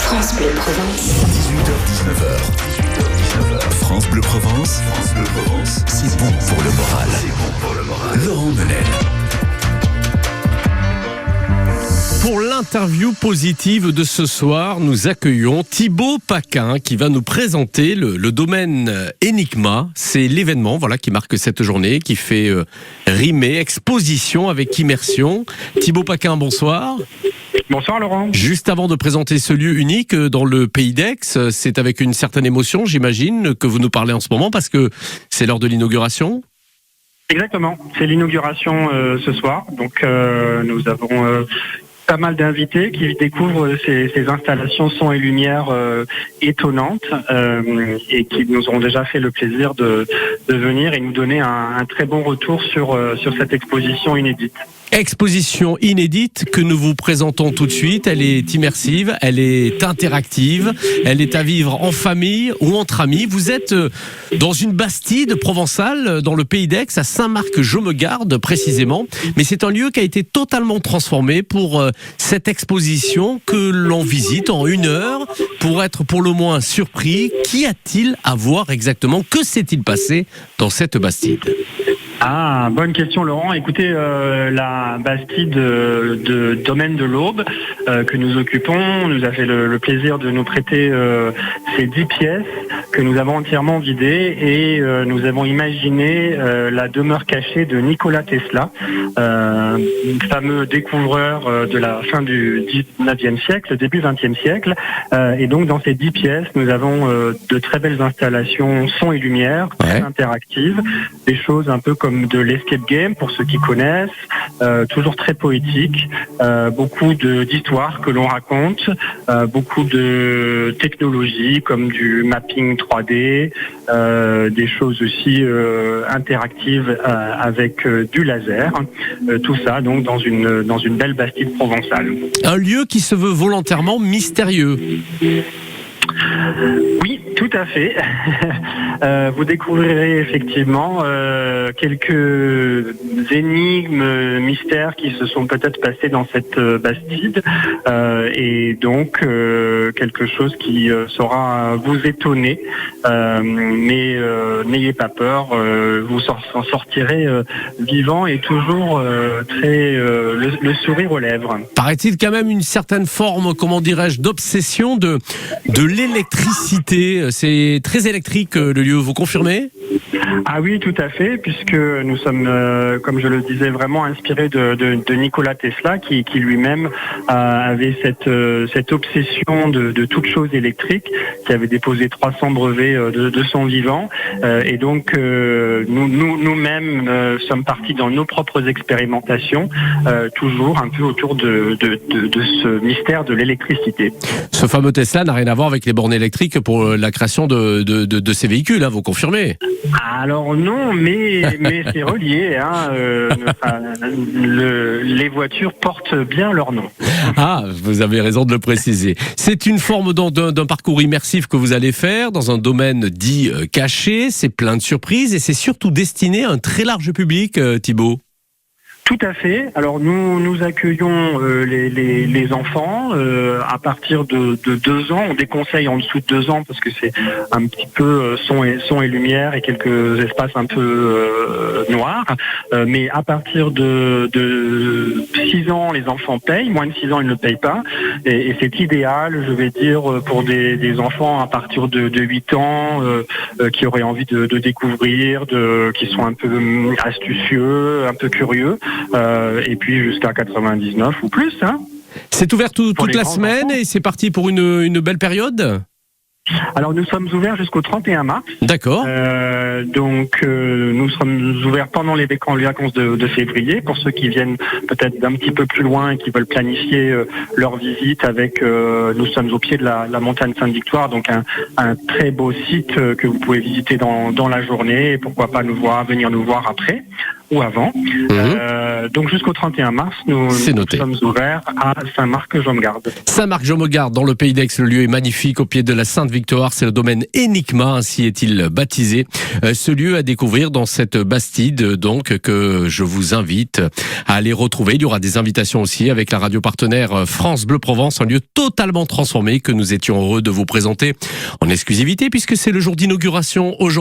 France Bleu Provence. 18h-19h. France Bleu Provence. C'est bon pour le moral. Laurent Menel. Pour l'interview positive de ce soir, nous accueillons Thibaut Paquin qui va nous présenter le domaine Enigma. C'est l'événement qui marque cette journée, qui fait rimer exposition avec immersion. Thibaut Paquin, bonsoir. Bonsoir Laurent. Juste avant de présenter ce lieu unique dans le Pays d'Aix, c'est avec une certaine émotion, j'imagine, que vous nous parlez en ce moment parce que c'est l'heure de l'inauguration. Exactement, c'est l'inauguration ce soir. Donc nous avons pas mal d'invités qui découvrent ces installations son et lumière étonnantes et qui nous ont déjà fait le plaisir de venir et nous donner un très bon retour sur cette exposition inédite. Exposition inédite que nous vous présentons tout de suite. Elle est immersive, elle est interactive, elle est à vivre en famille ou entre amis. Vous êtes dans une bastide provençale dans le Pays d'Aix, à Saint-Marc-je-me-garde précisément. Mais c'est un lieu qui a été totalement transformé pour cette exposition que l'on visite en 1 heure pour être pour le moins surpris. Qu'y a-t-il à voir exactement? Que s'est-il passé dans cette bastide? Ah, bonne question Laurent. Écoutez, la bastide de domaine de l'Aube que nous occupons nous a fait le plaisir de nous prêter ces 10 pièces que nous avons entièrement vidées et nous avons imaginé la demeure cachée de Nikola Tesla, fameux découvreur de la fin du 19e siècle, début 20e siècle. Et donc dans ces 10 pièces, nous avons de très belles installations son et lumière, très interactives, des choses un peu comme de l'escape game pour ceux qui connaissent, toujours très poétique, beaucoup d'histoires que l'on raconte, beaucoup de technologies comme du mapping 3D, des choses aussi interactives avec du laser, tout ça donc dans une belle bastide provençale. Un lieu qui se veut volontairement mystérieux. Oui, tout à fait. Vous découvrirez effectivement quelques énigmes, mystères qui se sont peut-être passés dans cette bastide et donc quelque chose qui saura vous étonner. Mais n'ayez pas peur, vous en sortirez vivant et toujours très le sourire aux lèvres. Paraît-il quand même une certaine forme, comment dirais-je, d'obsession de l'électricité. C'est très électrique le lieu, vous confirmez ? Ah oui, tout à fait, puisque nous sommes, comme je le disais, vraiment inspirés de Nikola Tesla, qui lui-même avait cette obsession de toute chose électrique, qui avait déposé 300 brevets de son vivant, et donc nous-mêmes sommes partis dans nos propres expérimentations, toujours un peu autour de ce mystère de l'électricité. Ce fameux Tesla n'a rien à voir avec les bornes électriques pour la création de ces véhicules, hein, vous confirmez ? Alors non, mais c'est relié. Hein, les voitures portent bien leur nom. Ah, vous avez raison de le préciser. C'est une forme d'un parcours immersif que vous allez faire dans un domaine dit caché. C'est plein de surprises et c'est surtout destiné à un très large public, Thibaut. Tout à fait. Alors nous accueillons les enfants à partir de 2 ans. On déconseille en dessous de 2 ans parce que c'est un petit peu son et lumière et quelques espaces un peu noirs. Mais à partir de 6 ans, les enfants payent. Moins de 6 ans, ils ne payent pas. Et c'est idéal, je vais dire, pour des enfants à partir de 8 ans qui auraient envie de découvrir, qui sont un peu astucieux, un peu curieux. Et puis jusqu'à 99 ou plus. Hein. C'est ouvert toute la semaine enfants. Et c'est parti pour une belle période ? Alors nous sommes ouverts jusqu'au 31 mars. D'accord. Donc nous sommes ouverts pendant les vacances de février pour ceux qui viennent peut-être d'un petit peu plus loin et qui veulent planifier leur visite avec. Nous sommes au pied de la montagne Sainte-Victoire, donc un très beau site que vous pouvez visiter dans la journée et pourquoi pas venir nous voir après. ou avant. Donc jusqu'au 31 mars, nous sommes ouverts à Saint-Marc-Jaumegarde. Saint-Marc-Jaumegarde, dans le Pays d'Aix, le lieu est magnifique, au pied de la Sainte-Victoire. C'est le domaine Enigma, ainsi est-il baptisé. Ce lieu à découvrir dans cette bastide, donc, que je vous invite à aller retrouver. Il y aura des invitations aussi avec la radio partenaire France Bleu Provence, un lieu totalement transformé que nous étions heureux de vous présenter en exclusivité puisque c'est le jour d'inauguration aujourd'hui.